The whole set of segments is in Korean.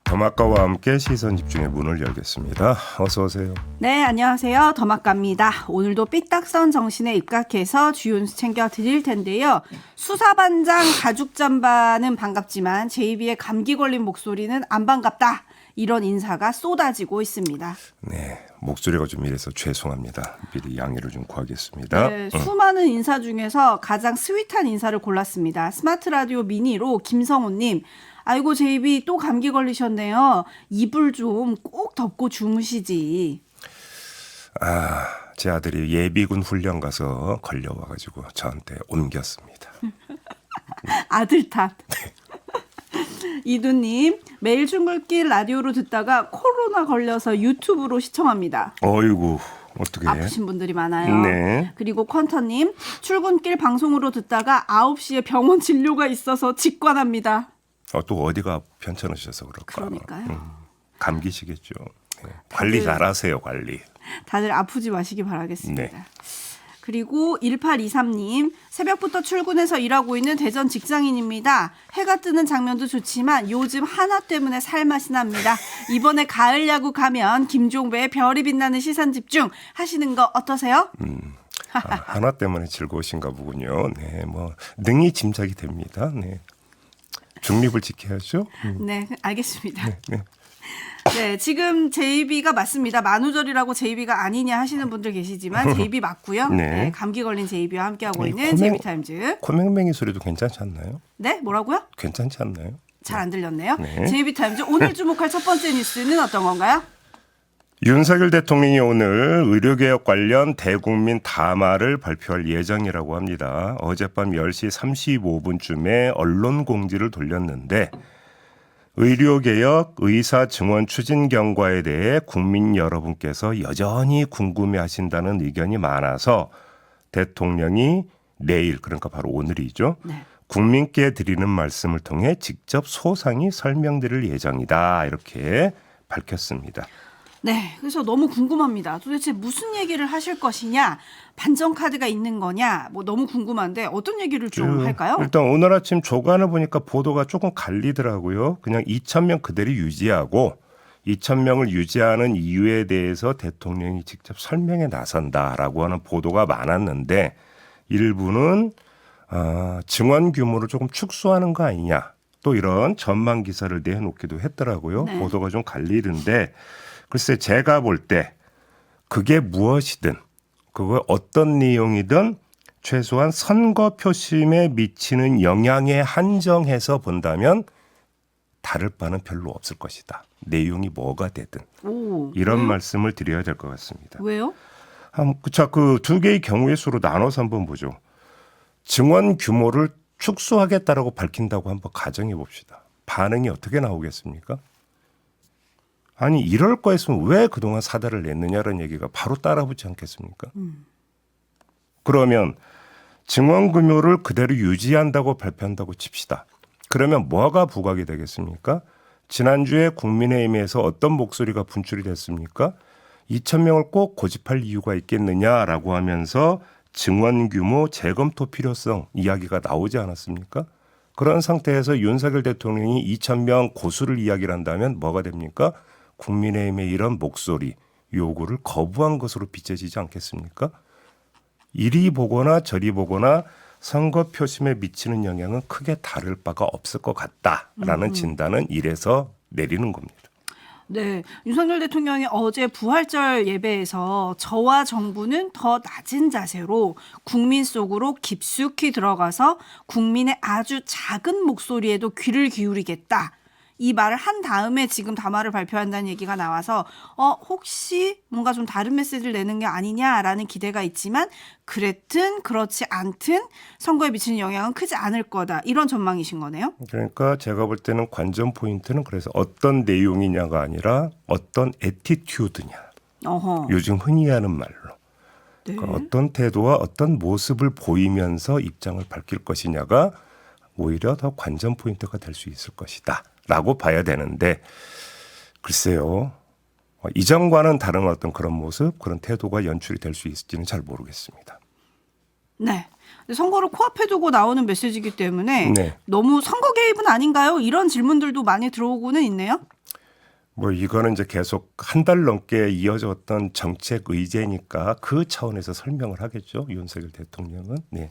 더마카와 함께 시선 집중의 문을 열겠습니다. 어서 오세요. 네, 안녕하세요. 더마카입니다. 오늘도 삐딱선 정신에 입각해서 주요 뉴스 챙겨드릴 텐데요. 수사반장 가죽 잠바는 반갑지만 JB의 감기 걸린 목소리는 안 반갑다. 이런 인사가 쏟아지고 있습니다. 네, 목소리가 좀 이래서 죄송합니다. 미리 양해를 좀 구하겠습니다. 네, 수많은 인사 중에서 가장 스윗한 인사를 골랐습니다. 스마트 라디오 미니로 김성호님. 아이고 JB 또 감기 걸리셨네요. 이불 좀 꼭 덮고 주무시지. 제 아들이 예비군 훈련 가서 걸려와가지고 저한테 옮겼습니다. 아들 탓. 이두님, 매일 출근길 라디오로 듣다가 코로나 걸려서 유튜브로 시청합니다. 어이구, 어떻게 아프신 분들이 많아요. 네. 그리고 퀀터님, 출근길 방송으로 듣다가 9시에 병원 진료가 있어서 직관합니다. 또 어디가 편찮으셔서 그럴까. 그러니까요. 감기시겠죠. 네. 관리 잘하세요, 관리. 다들 아프지 마시기 바라겠습니다. 네. 그리고 1823님, 새벽부터 출근해서 일하고 있는 대전 직장인입니다. 해가 뜨는 장면도 좋지만 요즘 하나 때문에 살맛이 납니다. 이번에 가을 야구 가면 김종배의 별이 빛나는 시선 집중 하시는 거 어떠세요? 하나 때문에 즐거우신가 보군요. 네, 뭐 능히 짐작이 됩니다. 네. 중립을 지켜야죠. 네, 알겠습니다. 네. 네, 지금 JB가 맞습니다. 만우절이라고 JB가 아니냐 하시는 분들 계시지만 JB 맞고요. 네. 네, 감기 걸린 JB와 함께하고 있는 JB타임즈. 코맹맹이 소리도 괜찮지 않나요? 네, 뭐라고요? 괜찮지 않나요? 잘 안 들렸네요. 네. JB타임즈 오늘 주목할 첫 번째 뉴스는 어떤 건가요? 윤석열 대통령이 오늘 의료개혁 관련 대국민 담화를 발표할 예정이라고 합니다. 어젯밤 10시 35분쯤에 언론 공지를 돌렸는데 의료개혁, 의사증원 추진 경과에 대해 국민 여러분께서 여전히 궁금해하신다는 의견이 많아서 대통령이 내일, 그러니까 바로 오늘이죠. 네. 국민께 드리는 말씀을 통해 직접 소상히 설명드릴 예정이다. 이렇게 밝혔습니다. 네, 그래서 너무 궁금합니다. 도대체 무슨 얘기를 하실 것이냐, 반전 카드가 있는 거냐, 뭐 너무 궁금한데 어떤 얘기를 좀 할까요? 일단 오늘 아침 조간을 보니까 보도가 조금 갈리더라고요. 그냥 2,000명 그대로 유지하고 2,000명을 유지하는 이유에 대해서 대통령이 직접 설명에 나선다라고 하는 보도가 많았는데 일부는 증원 규모를 조금 축소하는 거 아니냐, 또 이런 전망 기사를 내놓기도 했더라고요. 네. 보도가 좀 갈리는데 글쎄 제가 볼 때 그게 무엇이든 그거 어떤 내용이든 최소한 선거 표심에 미치는 영향에 한정해서 본다면 다를 바는 별로 없을 것이다. 내용이 뭐가 되든 오, 이런 말씀을 드려야 될 것 같습니다. 왜요? 그 두 개의 경우의 수로 나눠서 한번 보죠. 증원 규모를 축소하겠다라고 밝힌다고 한번 가정해 봅시다. 반응이 어떻게 나오겠습니까? 아니 이럴 거였으면 왜 그동안 사달을 냈느냐라는 얘기가 바로 따라붙지 않겠습니까? 그러면 증원 규모를 그대로 유지한다고 발표한다고 칩시다. 그러면 뭐가 부각이 되겠습니까? 지난주에 국민의힘에서 어떤 목소리가 분출이 됐습니까? 2,000명을 꼭 고집할 이유가 있겠느냐라고 하면서 증원 규모 재검토 필요성 이야기가 나오지 않았습니까? 그런 상태에서 윤석열 대통령이 2,000명 고수를 이야기를 한다면 뭐가 됩니까? 국민의힘의 이런 목소리, 요구를 거부한 것으로 비춰지지 않겠습니까? 이리 보거나 저리 보거나 선거 표심에 미치는 영향은 크게 다를 바가 없을 것 같다라는 진단은 이래서 내리는 겁니다. 네, 윤석열 대통령이 어제 부활절 예배에서 저와 정부는 더 낮은 자세로 국민 속으로 깊숙이 들어가서 국민의 아주 작은 목소리에도 귀를 기울이겠다. 이 말을 한 다음에 지금 담화를 발표한다는 얘기가 나와서 혹시 뭔가 좀 다른 메시지를 내는 게 아니냐라는 기대가 있지만 그랬든 그렇지 않든 선거에 미치는 영향은 크지 않을 거다. 이런 전망이신 거네요. 그러니까 제가 볼 때는 관전 포인트는 그래서 어떤 내용이냐가 아니라 어떤 애티튜드냐. 어허. 요즘 흔히 하는 말로. 네. 그러니까 어떤 태도와 어떤 모습을 보이면서 입장을 밝힐 것이냐가 오히려 더 관전 포인트가 될 수 있을 것이다. 라고 봐야 되는데 글쎄요. 이전과는 다른 어떤 그런 모습, 그런 태도가 연출이 될 수 있을지는 잘 모르겠습니다. 네. 선거를 코앞에 두고 나오는 메시지이기 때문에 네. 너무 선거 개입은 아닌가요? 이런 질문들도 많이 들어오고는 있네요. 뭐 이거는 이제 계속 한 달 넘게 이어졌던 정책 의제니까 그 차원에서 설명을 하겠죠. 윤석열 대통령은. 네.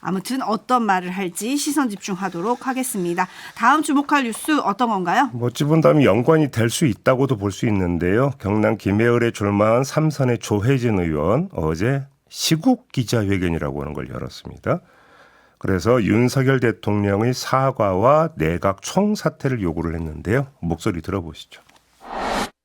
아무튼 어떤 말을 할지 시선 집중하도록 하겠습니다. 다음 주목할 뉴스 어떤 건가요? 뭐 어찌 본다면 연관이 될 수 있다고도 볼 수 있는데요. 경남 김해을에 출마한 삼선의 조혜진 의원 어제 시국 기자회견이라고 하는 걸 열었습니다. 그래서 윤석열 대통령의 사과와 내각 총사퇴를 요구를 했는데요. 목소리 들어보시죠.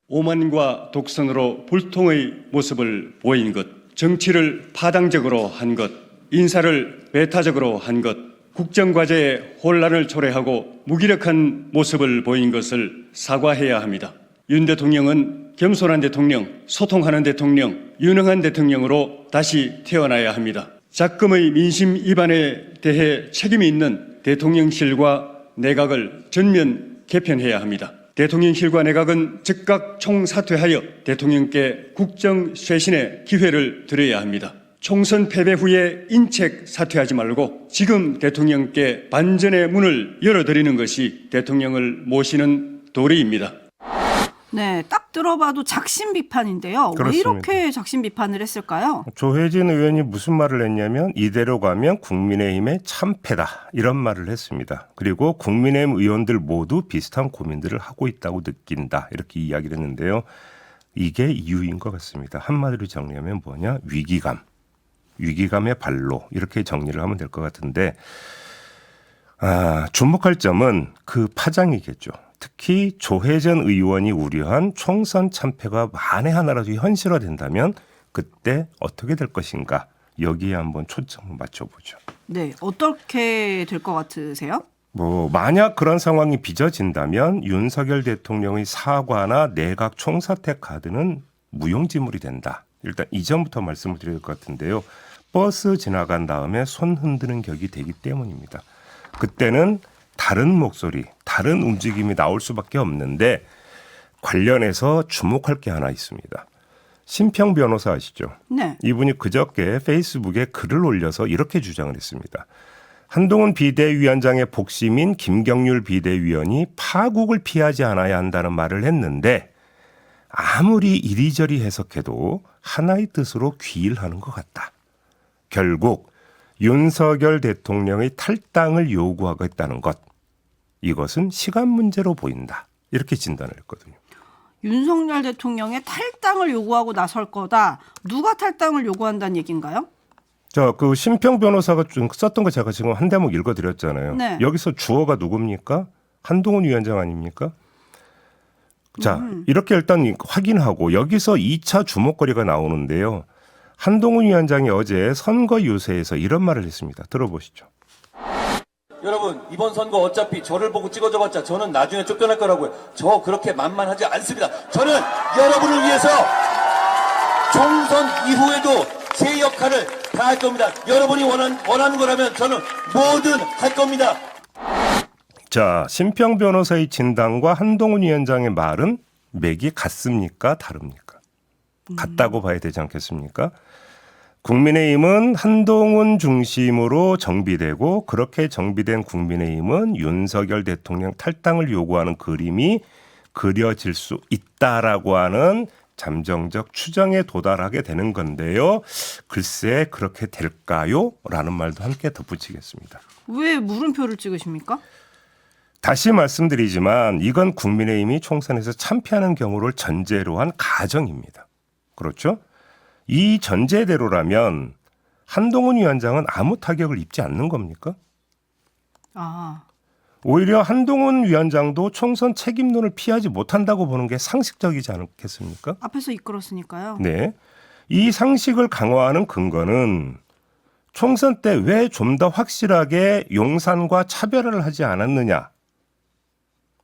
오만과 독선으로 불통의 모습을 보인 것, 정치를 파당적으로 한 것, 인사를 배타적으로 한 것, 국정과제에 혼란을 초래하고 무기력한 모습을 보인 것을 사과해야 합니다. 윤 대통령은 겸손한 대통령, 소통하는 대통령, 유능한 대통령으로 다시 태어나야 합니다. 작금의 민심 위반에 대해 책임이 있는 대통령실과 내각을 전면 개편해야 합니다. 대통령실과 내각은 즉각 총사퇴하여 대통령께 국정 쇄신의 기회를 드려야 합니다. 총선 패배 후에 인책 사퇴하지 말고 지금 대통령께 반전의 문을 열어드리는 것이 대통령을 모시는 도리입니다. 네, 딱 들어봐도 작심 비판인데요. 그렇습니다. 왜 이렇게 작심 비판을 했을까요? 조혜진 의원이 무슨 말을 했냐면 이대로 가면 국민의힘의 참패다 이런 말을 했습니다. 그리고 국민의힘 의원들 모두 비슷한 고민들을 하고 있다고 느낀다 이렇게 이야기를 했는데요. 이게 이유인 것 같습니다. 한마디로 정리하면 뭐냐? 위기감의 발로 이렇게 정리를 하면 될 것 같은데 주목할 점은 그 파장이겠죠. 특히 조혜전 의원이 우려한 총선 참패가 만에 하나라도 현실화된다면 그때 어떻게 될 것인가 여기에 한번 초점을 맞춰보죠. 네, 어떻게 될 것 같으세요? 뭐 만약 그런 상황이 빚어진다면 윤석열 대통령의 사과나 내각 총사퇴 카드는 무용지물이 된다. 일단 이전부터 말씀을 드릴 것 같은데요. 버스 지나간 다음에 손 흔드는 격이 되기 때문입니다. 그때는 다른 목소리, 다른 움직임이 나올 수밖에 없는데 관련해서 주목할 게 하나 있습니다. 심평 변호사 아시죠? 네. 이분이 그저께 페이스북에 글을 올려서 이렇게 주장을 했습니다. 한동훈 비대위원장의 복심인 김경률 비대위원이 파국을 피하지 않아야 한다는 말을 했는데 아무리 이리저리 해석해도 하나의 뜻으로 귀일하는 것 같다. 결국 윤석열 대통령의 탈당을 요구하겠다는 것. 이것은 시간 문제로 보인다. 이렇게 진단을 했거든요. 윤석열 대통령의 탈당을 요구하고 나설 거다. 누가 탈당을 요구한다는 얘기인가요? 그 심평 변호사가 좀 썼던 거 제가 지금 한 대목 읽어드렸잖아요. 네. 여기서 주어가 누굽니까? 한동훈 위원장 아닙니까? 자, 이렇게 일단 확인하고 여기서 2차 주목거리가 나오는데요. 한동훈 위원장이 어제 선거 유세에서 이런 말을 했습니다. 들어보시죠. 여러분 이번 선거 어차피 저를 보고 찍어줘봤자 저는 나중에 쫓겨날 거라고요. 저 그렇게 만만하지 않습니다. 저는 여러분을 위해서 총선 이후에도 제 역할을 다 할 겁니다. 여러분이 원하는 거라면 저는 뭐든 할 겁니다. 자, 심평 변호사의 진단과 한동훈 위원장의 말은 맥이 같습니까? 다릅니까? 같다고 봐야 되지 않겠습니까? 국민의힘은 한동훈 중심으로 정비되고 그렇게 정비된 국민의힘은 윤석열 대통령 탈당을 요구하는 그림이 그려질 수 있다라고 하는 잠정적 추정에 도달하게 되는 건데요. 글쎄 그렇게 될까요? 라는 말도 함께 덧붙이겠습니다. 왜 물음표를 찍으십니까? 다시 말씀드리지만 이건 국민의힘이 총선에서 참패하는 경우를 전제로 한 가정입니다. 그렇죠? 이 전제대로라면 한동훈 위원장은 아무 타격을 입지 않는 겁니까? 오히려 한동훈 위원장도 총선 책임론을 피하지 못한다고 보는 게 상식적이지 않겠습니까? 앞에서 이끌었으니까요. 네. 이 상식을 강화하는 근거는 총선 때 왜 좀 더 확실하게 용산과 차별화를 하지 않았느냐?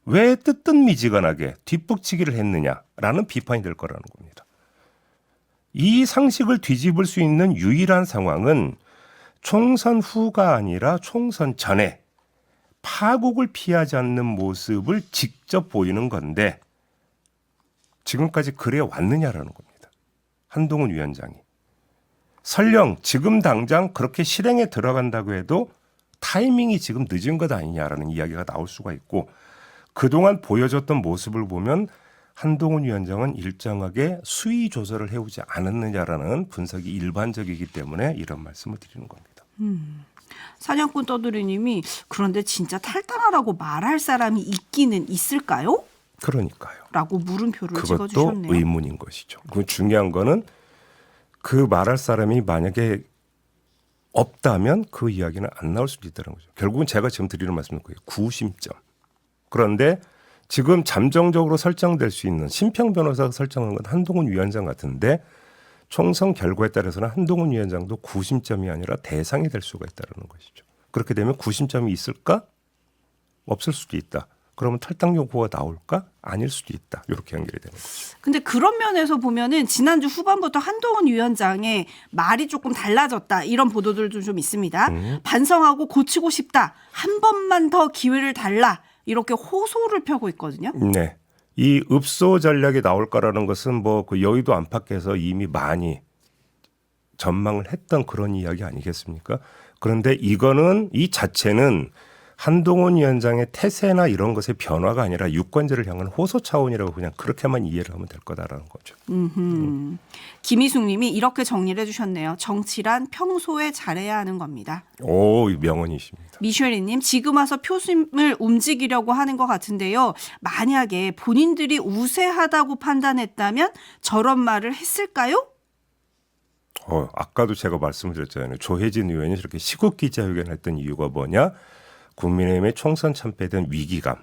왜 뜨뜻미지근하게 뒷북치기를 했느냐라는 비판이 될 거라는 겁니다. 이 상식을 뒤집을 수 있는 유일한 상황은 총선 후가 아니라 총선 전에 파국을 피하지 않는 모습을 직접 보이는 건데 지금까지 그래 왔느냐라는 겁니다. 한동훈 위원장이. 설령 지금 당장 그렇게 실행에 들어간다고 해도 타이밍이 지금 늦은 것 아니냐라는 이야기가 나올 수가 있고 그동안 보여줬던 모습을 보면 한동훈 위원장은 일정하게 수위 조절을 해오지 않았느냐라는 분석이 일반적이기 때문에 이런 말씀을 드리는 겁니다. 사냥꾼 떠돌이님이 그런데 진짜 탈당하라고 말할 사람이 있기는 있을까요? 그러니까요. 라고 물음표를 그것도 찍어주셨네요. 의문인 것이죠. 그 중요한 거는 그 말할 사람이 만약에 없다면 그 이야기는 안 나올 수도 있다는 거죠. 결국은 제가 지금 드리는 말씀은 그거예요. 구심점. 그런데 지금 잠정적으로 설정될 수 있는 심평 변호사가 설정한 건 한동훈 위원장 같은데 총선 결과에 따라서는 한동훈 위원장도 구심점이 아니라 대상이 될 수가 있다는 것이죠. 그렇게 되면 구심점이 있을까? 없을 수도 있다. 그러면 탈당 요구가 나올까? 아닐 수도 있다. 이렇게 연결이 되는 거죠. 근데 그런 면에서 보면은 지난주 후반부터 한동훈 위원장의 말이 조금 달라졌다. 이런 보도들도 좀 있습니다. 반성하고 고치고 싶다. 한 번만 더 기회를 달라. 이렇게 호소를 펴고 있거든요. 네. 이 읍소 전략이 나올 거라는 것은 뭐 그 여의도 안팎에서 이미 많이 전망을 했던 그런 이야기 아니겠습니까? 그런데 이거는 이 자체는 한동훈 위원장의 태세나 이런 것의 변화가 아니라 유권자를 향한 호소 차원이라고 그냥 그렇게만 이해를 하면 될 거다라는 거죠. 김희숙 님이 이렇게 정리를 해주셨네요. 정치란 평소에 잘해야 하는 겁니다. 오, 명언이십니다. 미쉐리 님 지금 와서 표심을 움직이려고 하는 것 같은데요. 만약에 본인들이 우세하다고 판단했다면 저런 말을 했을까요? 아까도 제가 말씀을 드렸잖아요. 조혜진 의원이 저렇게 시국 기자회견을 했던 이유가 뭐냐? 국민의힘의 총선 참패에 대한 위기감.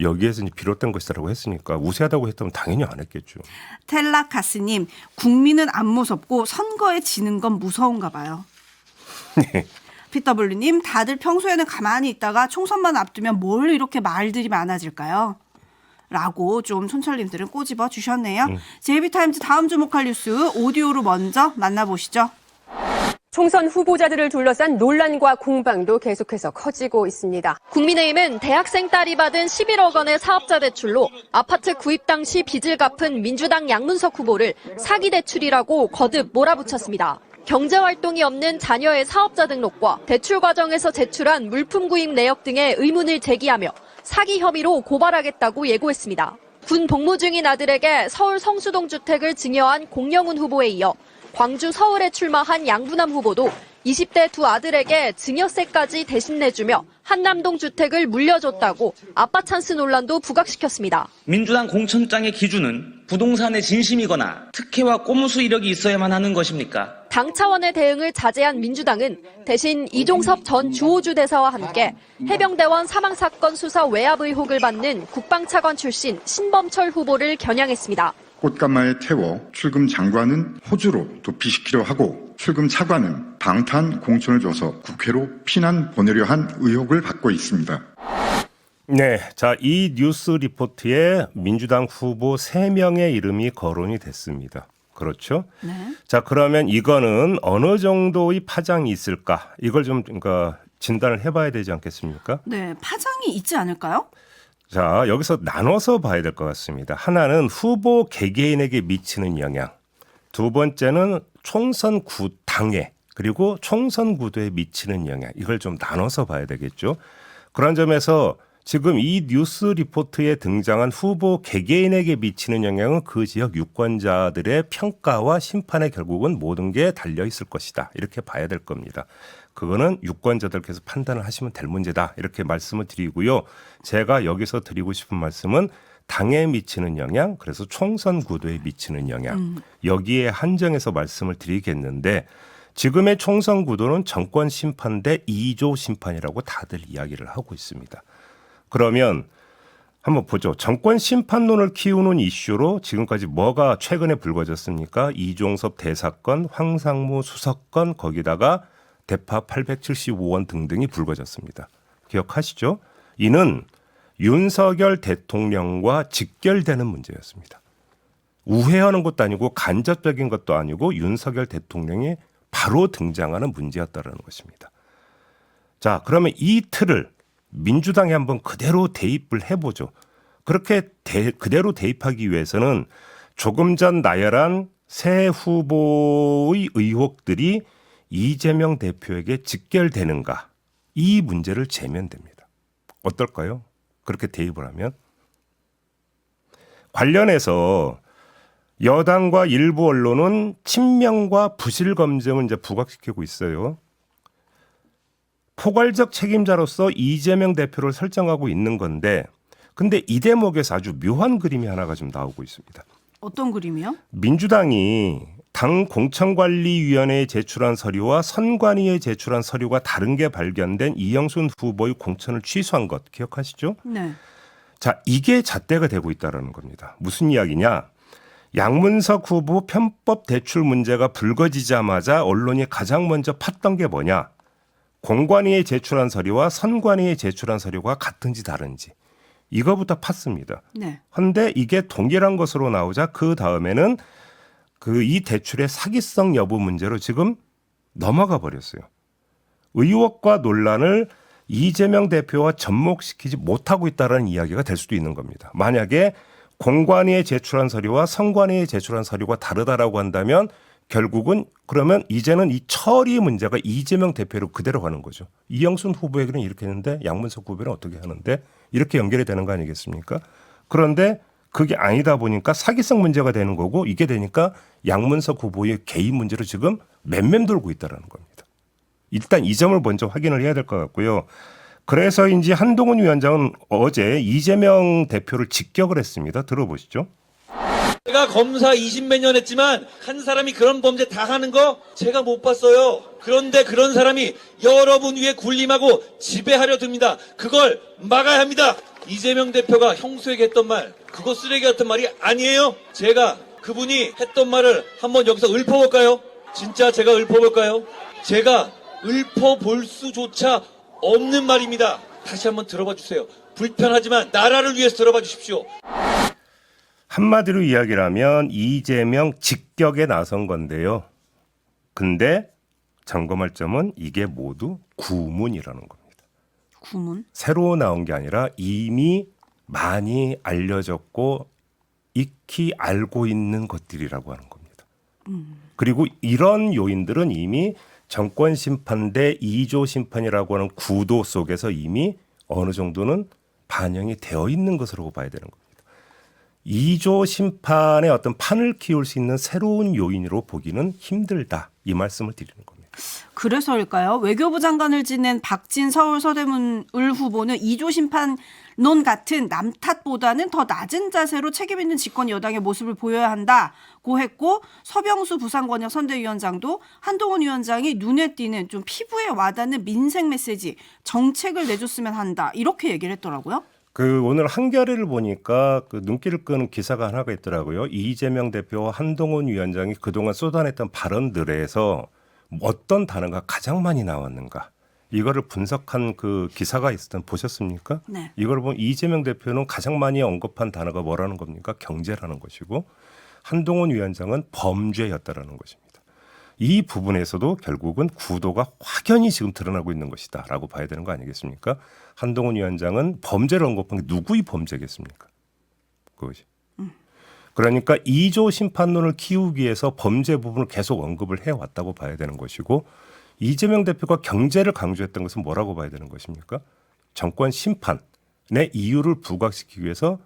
여기에서 이제 비롯된 것이라고 했으니까 우세하다고 했다면 당연히 안 했겠죠. 텔라카스님, 국민은 안 무섭고 선거에 지는 건 무서운가 봐요. PW님, 다들 평소에는 가만히 있다가 총선만 앞두면 뭘 이렇게 말들이 많아질까요? 라고 좀 촌철님들은 꼬집어 주셨네요. JB타임즈 다음 주목할 뉴스 오디오로 먼저 만나보시죠. 총선 후보자들을 둘러싼 논란과 공방도 계속해서 커지고 있습니다. 국민의힘은 대학생 딸이 받은 11억 원의 사업자 대출로 아파트 구입 당시 빚을 갚은 민주당 양문석 후보를 사기 대출이라고 거듭 몰아붙였습니다. 경제활동이 없는 자녀의 사업자 등록과 대출 과정에서 제출한 물품 구입 내역 등의 의문을 제기하며 사기 혐의로 고발하겠다고 예고했습니다. 군 복무 중인 아들에게 서울 성수동 주택을 증여한 공영훈 후보에 이어 광주 서울에 출마한 양부남 후보도 20대 두 아들에게 증여세까지 대신 내주며 한남동 주택을 물려줬다고 아빠 찬스 논란도 부각시켰습니다. 민주당 공천장의 기준은 부동산의 진심이거나 특혜와 꼼수 이력이 있어야만 하는 것입니까? 당 차원의 대응을 자제한 민주당은 대신 이종섭 전 주호주 대사와 함께 해병대원 사망사건 수사 외압 의혹을 받는 국방차관 출신 신범철 후보를 겨냥했습니다. 꽃가마에 태워 출금 장관은 호주로 도피시키려 하고 출금 차관은 방탄 공천을 줘서 국회로 피난 보내려 한 의혹을 받고 있습니다. 네, 자, 이 뉴스 리포트에 민주당 후보 3명의 이름이 거론이 됐습니다. 그렇죠? 네. 자, 그러면 이거는 어느 정도의 파장이 있을까? 이걸 좀 그러니까 진단을 해봐야 되지 않겠습니까? 네, 파장이 있지 않을까요? 자, 여기서 나눠서 봐야 될 것 같습니다. 하나는 후보 개개인에게 미치는 영향, 두 번째는 총선 당에 그리고 총선 구도에 미치는 영향, 이걸 좀 나눠서 봐야 되겠죠. 그런 점에서 지금 이 뉴스 리포트에 등장한 후보 개개인에게 미치는 영향은 그 지역 유권자들의 평가와 심판에 결국은 모든 게 달려 있을 것이다. 이렇게 봐야 될 겁니다. 그거는 유권자들께서 판단을 하시면 될 문제다. 이렇게 말씀을 드리고요. 제가 여기서 드리고 싶은 말씀은 당에 미치는 영향, 그래서 총선 구도에 미치는 영향. 여기에 한정해서 말씀을 드리겠는데 지금의 총선 구도는 정권 심판 대 2조 심판이라고 다들 이야기를 하고 있습니다. 그러면 한번 보죠. 정권 심판론을 키우는 이슈로 지금까지 뭐가 최근에 불거졌습니까? 이종섭 대사건, 황상무 수사건, 거기다가 대파 875원 등등이 불거졌습니다. 기억하시죠? 이는 윤석열 대통령과 직결되는 문제였습니다. 우회하는 것도 아니고 간접적인 것도 아니고 윤석열 대통령이 바로 등장하는 문제였다는 것입니다. 자, 그러면 이 틀을 민주당이 한번 그대로 대입을 해보죠. 그렇게 그대로 대입하기 위해서는 조금 전 나열한 새 후보의 의혹들이 이재명 대표에게 직결되는가, 이 문제를 재면 됩니다. 어떨까요? 그렇게 대입을 하면 관련해서 여당과 일부 언론은 친명과 부실 검증을 이제 부각시키고 있어요. 포괄적 책임자로서 이재명 대표를 설정하고 있는 건데, 근데 이 대목에서 아주 묘한 그림이 하나가 좀 나오고 있습니다. 어떤 그림이요? 민주당이 당 공천관리위원회에 제출한 서류와 선관위에 제출한 서류가 다른 게 발견된 이영순 후보의 공천을 취소한 것 기억하시죠? 네. 자, 이게 잣대가 되고 있다는 겁니다. 무슨 이야기냐? 양문석 후보 편법 대출 문제가 불거지자마자 언론이 가장 먼저 팠던 게 뭐냐? 공관위에 제출한 서류와 선관위에 제출한 서류가 같은지 다른지. 이거부터 팠습니다. 네. 그런데 이게 동일한 것으로 나오자 그 다음에는 이 대출의 사기성 여부 문제로 지금 넘어가 버렸어요. 의혹과 논란을 이재명 대표와 접목시키지 못하고 있다는 이야기가 될 수도 있는 겁니다. 만약에 공관위에 제출한 서류와 선관위에 제출한 서류가 다르다라고 한다면 결국은 그러면 이제는 이 처리 문제가 이재명 대표로 그대로 가는 거죠. 이영순 후보에게는 이렇게 했는데 양문석 후보는 어떻게 하는데 이렇게 연결이 되는 거 아니겠습니까? 그런데 그게 아니다 보니까 사기성 문제가 되는 거고 이게 되니까 양문석 후보의 개인 문제로 지금 맴맴 돌고 있다는 겁니다. 일단 이 점을 먼저 확인을 해야 될 것 같고요. 그래서인지 한동훈 위원장은 어제 이재명 대표를 직격을 했습니다. 들어보시죠. 제가 검사 20몇 년 했지만 한 사람이 그런 범죄 다 하는 거 제가 못 봤어요. 그런데 그런 사람이 여러분 위에 군림하고 지배하려 듭니다. 그걸 막아야 합니다. 이재명 대표가 형수에게 했던 말, 그거 쓰레기 같은 말이 아니에요. 제가 그분이 했던 말을 한번 여기서 읊어볼까요? 진짜 제가 읊어볼까요? 제가 읊어볼 수조차 없는 말입니다. 다시 한번 들어봐 주세요. 불편하지만 나라를 위해서 들어봐 주십시오. 한마디로 이야기를 하면 이재명 직격에 나선 건데요. 근데 점검할 점은 이게 모두 구문이라는 겁니다. 구문? 새로 나온 게 아니라 이미 많이 알려졌고 익히 알고 있는 것들이라고 하는 겁니다. 그리고 이런 요인들은 이미 정권심판대 2조 심판이라고 하는 구도 속에서 이미 어느 정도는 반영이 되어 있는 것으로 봐야 되는 겁니다. 2조 심판의 어떤 판을 키울 수 있는 새로운 요인으로 보기는 힘들다. 이 말씀을 드리는 겁니다. 그래서일까요? 외교부 장관을 지낸 박진 서울 서대문 을 후보는 2조 심판론 같은 남 탓보다는 더 낮은 자세로 책임 있는 집권 여당의 모습을 보여야 한다고 했고, 서병수 부산권역 선대위원장도 한동훈 위원장이 눈에 띄는 좀 피부에 와닿는 민생 메시지, 정책을 내줬으면 한다. 이렇게 얘기를 했더라고요. 오늘 한겨레를 보니까 눈길을 끄는 기사가 하나가 있더라고요. 이재명 대표와 한동훈 위원장이 그동안 쏟아냈던 발언들에서 어떤 단어가 가장 많이 나왔는가. 이거를 분석한 그 기사가 있었던 보셨습니까? 네. 이걸 보면 이재명 대표는 가장 많이 언급한 단어가 뭐라는 겁니까? 경제라는 것이고 한동훈 위원장은 범죄였다라는 것입니다. 이 부분에서도 결국은 구도가 확연히 지금 드러나고 있는 것이다라고 봐야 되는 거 아니겠습니까? 한동훈 위원장은 범죄를 언급한 게 누구의 범죄겠습니까? 그것이. 그러니까 2조 심판론을 키우기 위해서 범죄 부분을 계속 언급을 해왔다고 봐야 되는 것이고, 이재명 대표가 경제를 강조했던 것은 뭐라고 봐야 되는 것입니까? 정권 심판의 이유를 부각시키기 위해서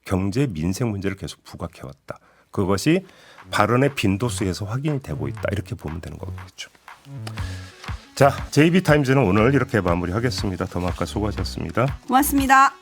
경제 민생 문제를 계속 부각해왔다. 그것이 발언의 빈도수에서 확인이 되고 있다. 이렇게 보면 되는 거겠죠. 자, JB타임즈는 오늘 이렇게 마무리하겠습니다. 더마카 수고하셨습니다. 고맙습니다.